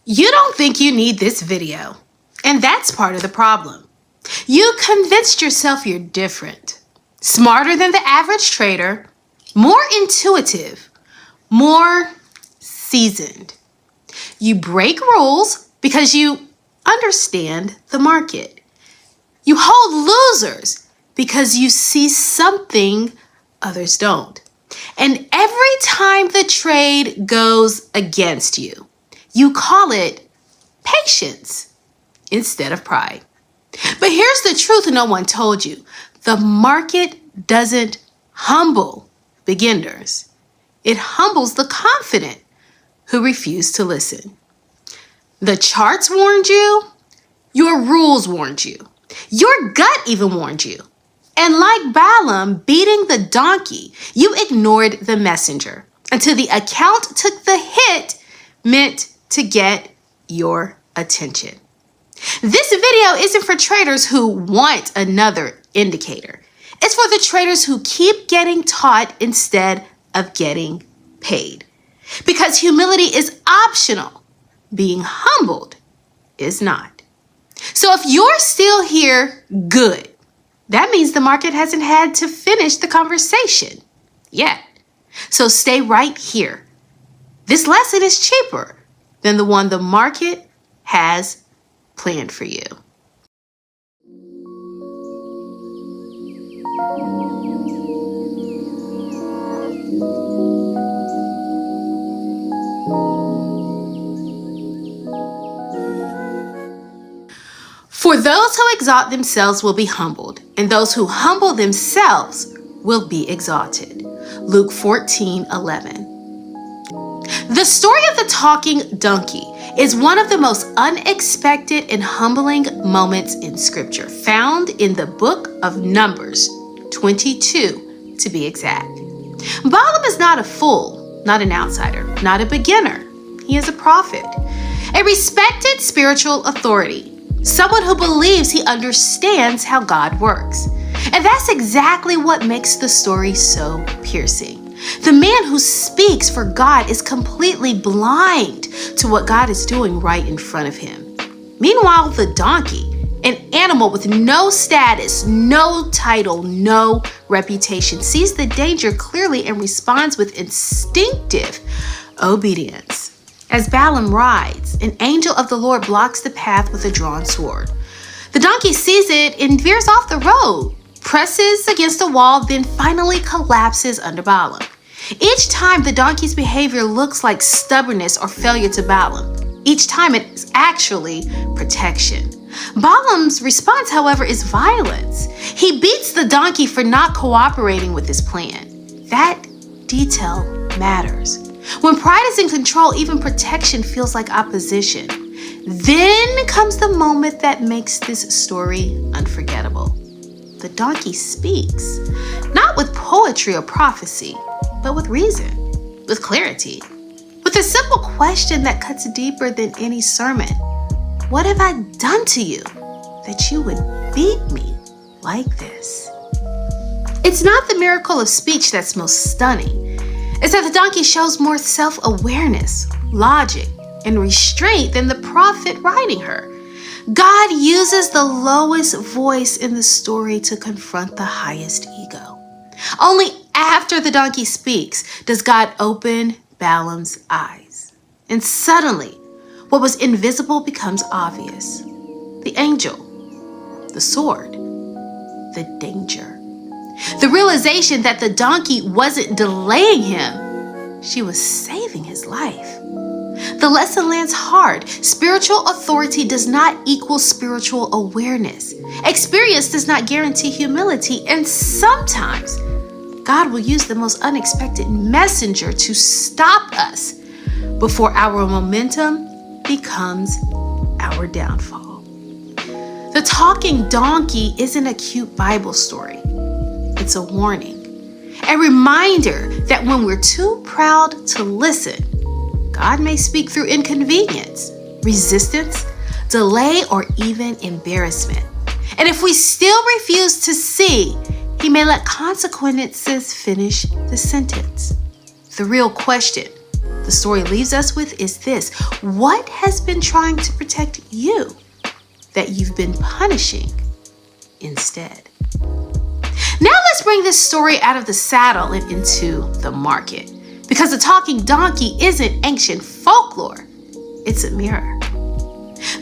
You don't think you need this video, and that's part of the problem. You convinced yourself you're different, smarter than the average trader, more intuitive, more seasoned. You break rules because you understand the market. You hold losers because you see something others don't. And every time the trade goes against you, you call it patience instead of pride. But here's the truth no one told you. The market doesn't humble beginners. It humbles the confident who refuse to listen. The charts warned you. Your rules warned you. Your gut even warned you. And like Balaam beating the donkey, you ignored the messenger until the account took the hit meant to get your attention. This video isn't for traders who want another indicator. It's for the traders who keep getting taught instead of getting paid. Because humility is optional. Being humbled is not. So if you're still here, good. That means the market hasn't had to finish the conversation yet. So stay right here. This lesson is cheaper than the one the market has planned for you. For those who exalt themselves will be humbled, and those who humble themselves will be exalted. Luke 14:11. The story of the talking donkey is one of the most unexpected and humbling moments in Scripture, found in the book of Numbers 22, to be exact. Balaam is not a fool, not an outsider, not a beginner. He is a prophet, a respected spiritual authority. Someone who believes he understands how God works. And that's exactly what makes the story so piercing. The man who speaks for God is completely blind to what God is doing right in front of him. Meanwhile, the donkey, an animal with no status, no title, no reputation, sees the danger clearly and responds with instinctive obedience. As Balaam rides, an angel of the Lord blocks the path with a drawn sword. The donkey sees it and veers off the road, presses against a wall, then finally collapses under Balaam. Each time the donkey's behavior looks like stubbornness or failure to Balaam. Each time it's actually protection. Balaam's response, however, is violence. He beats the donkey for not cooperating with his plan. That detail matters. When pride is in control, even protection feels like opposition. Then comes the moment that makes this story unforgettable. The donkey speaks, not with poetry or prophecy, but with reason, with clarity, with a simple question that cuts deeper than any sermon. What have I done to you that you would beat me like this? It's not the miracle of speech that's most stunning. It's that the donkey shows more self-awareness, logic, and restraint than the prophet riding her. God uses the lowest voice in the story to confront the highest ego. Only after the donkey speaks does God open Balaam's eyes. And suddenly, what was invisible becomes obvious. The angel, the sword, the danger. The realization that the donkey wasn't delaying him, she was saving his life. The lesson lands hard. Spiritual authority does not equal spiritual awareness. Experience does not guarantee humility, and sometimes God will use the most unexpected messenger to stop us before our momentum becomes our downfall. The talking donkey isn't a cute Bible story. It's a warning, a reminder that when we're too proud to listen, God may speak through inconvenience, resistance, delay, or even embarrassment. And if we still refuse to see, He may let consequences finish the sentence. The real question, the story leaves us with is this: what has been trying to protect you that you've been punishing instead? Now let's bring this story out of the saddle and into the market, because the talking donkey isn't ancient folklore, it's a mirror.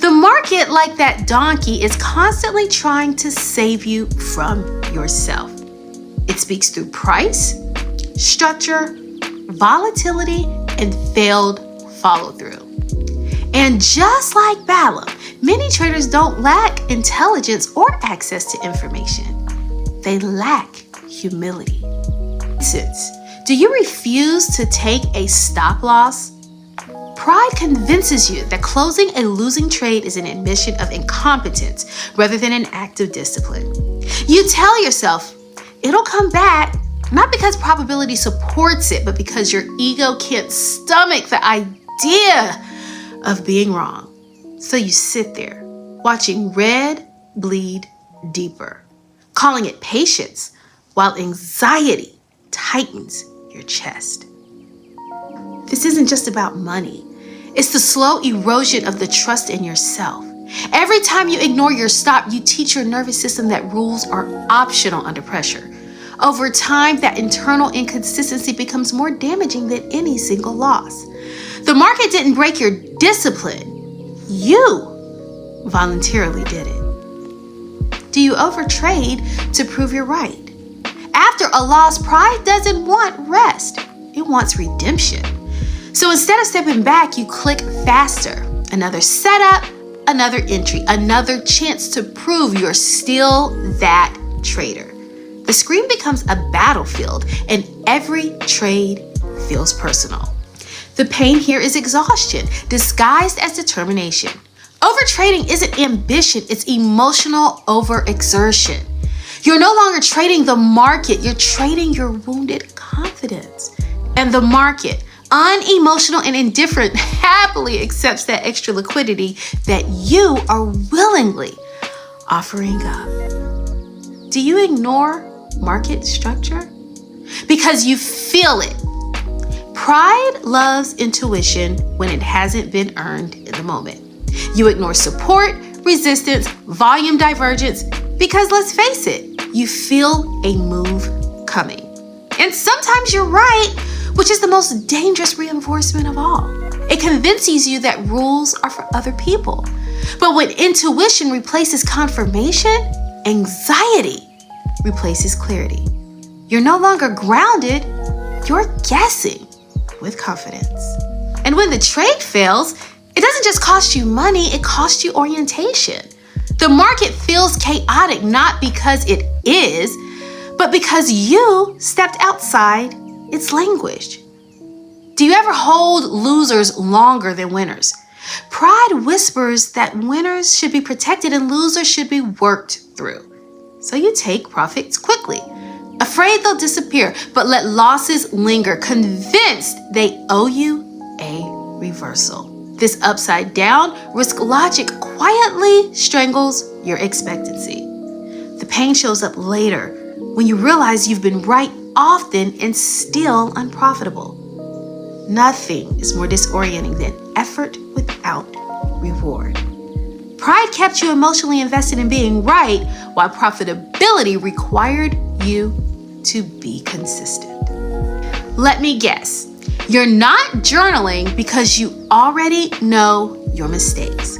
The market, like that donkey, is constantly trying to save you from yourself. It speaks through price, structure, volatility, and failed follow-through. And just like Balaam, many traders don't lack intelligence or access to information. They lack humility. Do you refuse to take a stop loss? Pride convinces you that closing a losing trade is an admission of incompetence rather than an act of discipline. You tell yourself it'll come back, not because probability supports it, but because your ego can't stomach the idea of being wrong. So you sit there, watching red bleed deeper, calling it patience, while anxiety tightens your chest. This isn't just about money. It's the slow erosion of the trust in yourself. Every time you ignore your stop, you teach your nervous system that rules are optional under pressure. Over time, that internal inconsistency becomes more damaging than any single loss. The market didn't break your discipline. You voluntarily did it. Do you overtrade to prove you're right? After a loss, pride doesn't want rest. It wants redemption. So instead of stepping back, you click faster. Another setup, another entry, another chance to prove you're still that trader. The screen becomes a battlefield, and every trade feels personal. The pain here is exhaustion, disguised as determination. Overtrading isn't ambition, it's emotional overexertion. You're no longer trading the market, you're trading your wounded confidence. And the market, unemotional and indifferent, happily accepts that extra liquidity that you are willingly offering up. Do you ignore market structure? Because you feel it. Pride loves intuition when it hasn't been earned in the moment. You ignore support, resistance, volume divergence, because let's face it, you feel a move coming. And sometimes you're right, which is the most dangerous reinforcement of all. It convinces you that rules are for other people. But when intuition replaces confirmation, anxiety replaces clarity. You're no longer grounded, you're guessing with confidence. And when the trade fails, it doesn't just cost you money, it costs you orientation. The market feels chaotic not because it is, but because you stepped outside its language. Do you ever hold losers longer than winners? Pride whispers that winners should be protected and losers should be worked through. So you take profits quickly, afraid they'll disappear, but let losses linger, convinced they owe you a reversal. This upside down risk logic quietly strangles your expectancy. The pain shows up later when you realize you've been right often and still unprofitable. Nothing is more disorienting than effort without reward. Pride kept you emotionally invested in being right, while profitability required you to be consistent. Let me guess, you're not journaling because you already know your mistakes.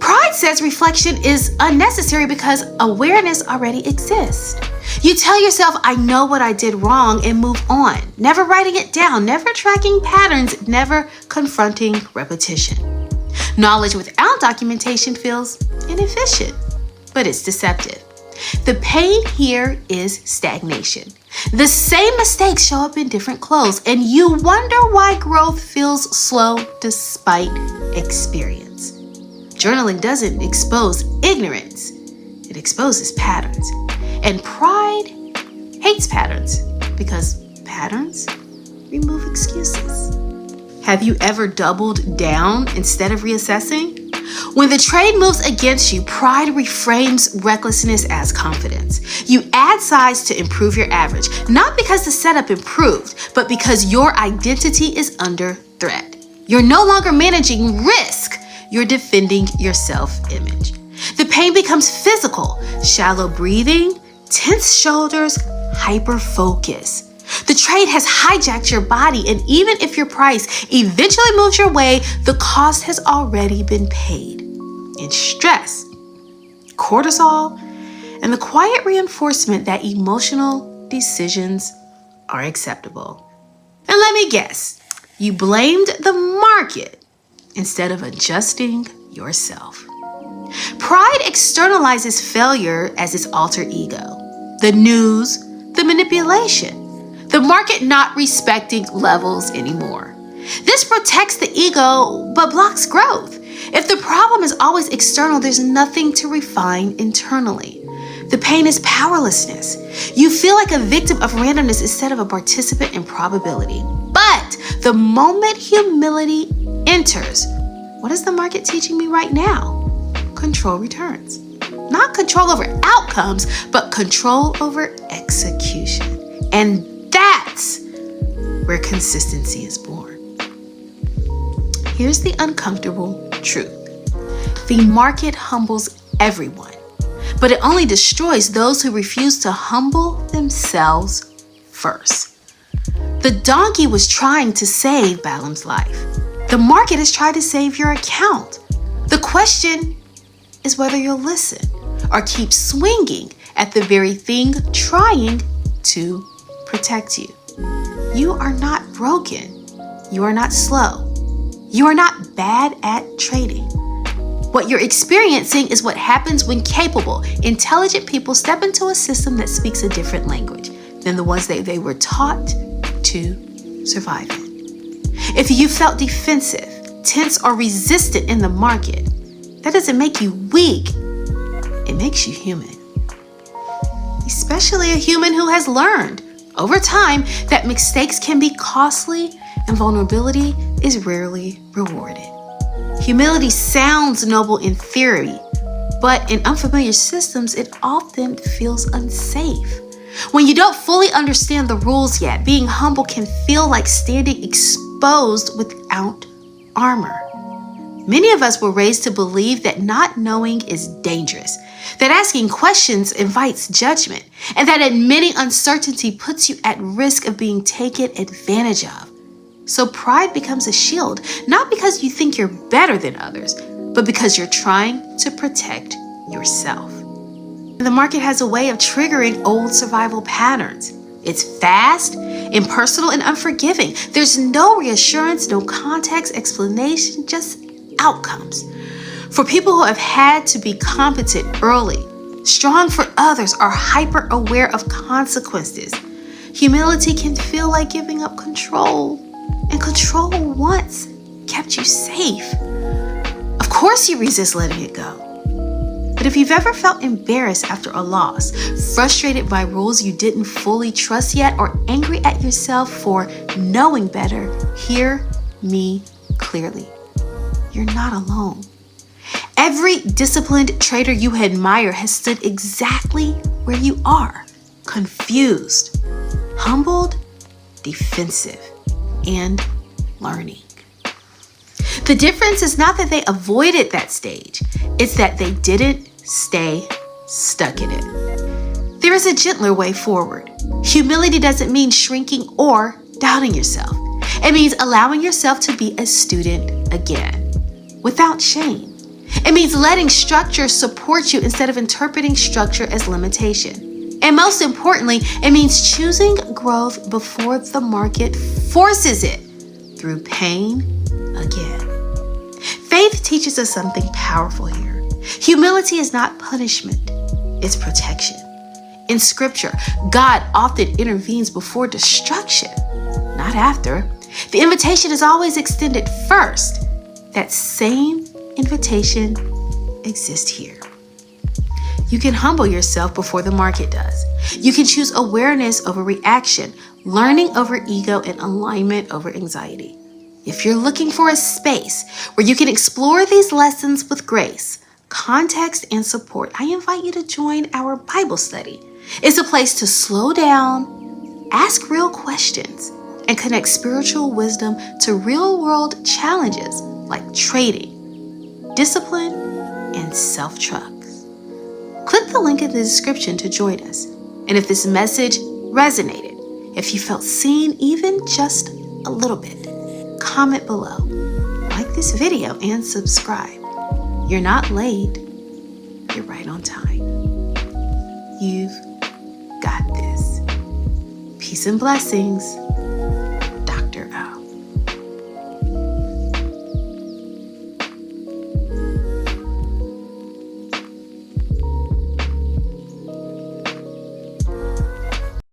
Pride says reflection is unnecessary because awareness already exists. You tell yourself, I know what I did wrong, and move on, never writing it down, never tracking patterns, never confronting repetition. Knowledge without documentation feels inefficient, but it's deceptive. The pain here is stagnation. The same mistakes show up in different clothes, and you wonder why growth feels slow despite experience. Journaling doesn't expose ignorance, it exposes patterns. And pride hates patterns because patterns remove excuses. Have you ever doubled down instead of reassessing? When the trade moves against you, pride reframes recklessness as confidence. You add size to improve your average, not because the setup improved, but because your identity is under threat. You're no longer managing risk, you're defending your self-image. The pain becomes physical, shallow breathing, tense shoulders, hyper-focus. The trade has hijacked your body, and even if your price eventually moves your way, the cost has already been paid in stress, cortisol, and the quiet reinforcement that emotional decisions are acceptable. And let me guess, you blamed the market instead of adjusting yourself. Pride externalizes failure as its alter ego, the news, the manipulation, the market not respecting levels anymore. This protects the ego, but blocks growth. If the problem is always external, there's nothing to refine internally. The pain is powerlessness. You feel like a victim of randomness instead of a participant in probability. But the moment humility enters, what is the market teaching me right now? Control returns. Not control over outcomes, but control over execution. And that's where consistency is born. Here's the uncomfortable truth. The market humbles everyone, but it only destroys those who refuse to humble themselves first. The donkey was trying to save Balaam's life. The market has tried to save your account. The question is whether you'll listen or keep swinging at the very thing trying to protect you. You are not broken. You are not slow. You are not bad at trading. What you're experiencing is what happens when capable, intelligent people step into a system that speaks a different language than the ones they were taught to survive in. If you felt defensive, tense, or resistant in the market, that doesn't make you weak. It makes you human. Especially a human who has learned over time that mistakes can be costly and vulnerability is rarely rewarded. Humility sounds noble in theory, but in unfamiliar systems, it often feels unsafe. When you don't fully understand the rules yet, being humble can feel like standing exposed without armor. Many of us were raised to believe that not knowing is dangerous, that asking questions invites judgment, and that admitting uncertainty puts you at risk of being taken advantage of. So pride becomes a shield, not because you think you're better than others, but because you're trying to protect yourself. The market has a way of triggering old survival patterns. It's fast, impersonal, and unforgiving. There's no reassurance, no context, explanation, just outcomes. For people who have had to be competent early, strong for others, are hyper aware of consequences, humility can feel like giving up control. And control once kept you safe. Of course you resist letting it go. But if you've ever felt embarrassed after a loss, frustrated by rules you didn't fully trust yet, or angry at yourself for knowing better, hear me clearly. You're not alone. Every disciplined trader you admire has stood exactly where you are, confused, humbled, defensive, and learning. The difference is not that they avoided that stage, it's that they didn't stay stuck in it. There is a gentler way forward. Humility doesn't mean shrinking or doubting yourself. It means allowing yourself to be a student again, without shame. It means letting structure support you instead of interpreting structure as limitation. And most importantly, it means choosing growth before the market forces it through pain again. Faith teaches us something powerful here. Humility is not punishment, it's protection. In scripture, God often intervenes before destruction, not after. The invitation is always extended first. That same invitation exists here. You can humble yourself before the market does. You can choose awareness over reaction, learning over ego, and alignment over anxiety. If you're looking for a space where you can explore these lessons with grace, context, and support, I invite you to join our Bible study. It's a place to slow down, ask real questions, and connect spiritual wisdom to real-world challenges like trading, discipline, and self-trust. Click the link in the description to join us. And if this message resonated, if you felt seen even just a little bit, comment below, like this video, and subscribe. You're not late, you're right on time. You've got this. Peace and blessings.